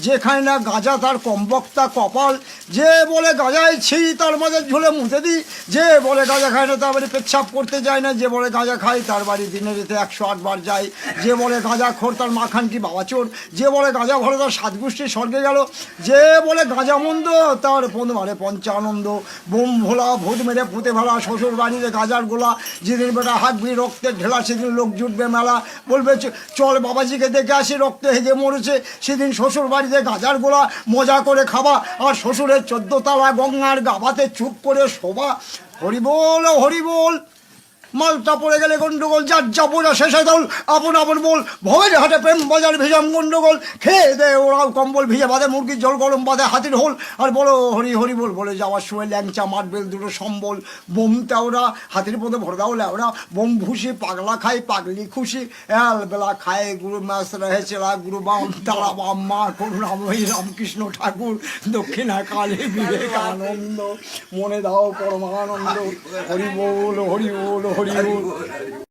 যে খায় না গাঁজা তার কমবক্তা কপাল, যে বলে গাঁজায় ছি তার মাঝে ঝুলে মুতে দিই, যে বলে গাঁজা খায় না তার বাড়ি পেচ্ছাপ করতে যায় না, যে বলে গাঁজা খায় তার বাড়ি দিনে রেতে 108 বার যায়, যে বলে গাঁজা খোর তার মাখান কি বাবা চোর, যে বলে গাঁজা ভরে তার 7 গোষ্ঠী স্বর্গে গেল, যে বলে গাঁজা মন্দ তার মারে পঞ্চানন্দ। বোম ভোলা ভূত মেরে পুঁতে ভেলা শ্বশুর বাড়িতে গাঁজার গোলা, যেদিন বেটা হাঁকবি রক্তের ঢেলা সেদিন লোক জুটবে মেলা, বলবে চল বাবাজিকে দেখে আসি রক্তে হেগে মরেছে, সেদিন শ্বশুর বাড়িতে গাঁজার গোলা মজা করে খাবা, আর শ্বশুরের 14 তলা গঙ্গার গাবাতে চুপ করে শোভা। হরিবোল হরিবোল, মালটা পড়ে গেলে গন্ডগোল, যার যা বোঝা শেষে দল, আপন আপন বল ভবের হাটে প্রেম বাজার ভেজাম গন্ডগোল, খেয়ে দে ওরাও কম্বল ভিজে বাঁধে মুরগির জল গরম বাঁধে হাতির হোল, আর বলো হরি হরি বল বলে যাওয়ার সময় ল্যাংচা মারবেল দুটো সম্বল, বোমটা ওরা হাতির পথে ভরে দাও ল্যাওরা, বোম ভুষি পাগলা খাই পাগলি খুশি, বেলা খায় গুরু মাস রহেছেলা গুরু বাম তারা বাম মা করুণাময়ী রামকৃষ্ণ ঠাকুর দক্ষিণা কালী বিবেকানন্দ, মনে দাও পরমানন্দ। হরি বল হরি বল হরি বল।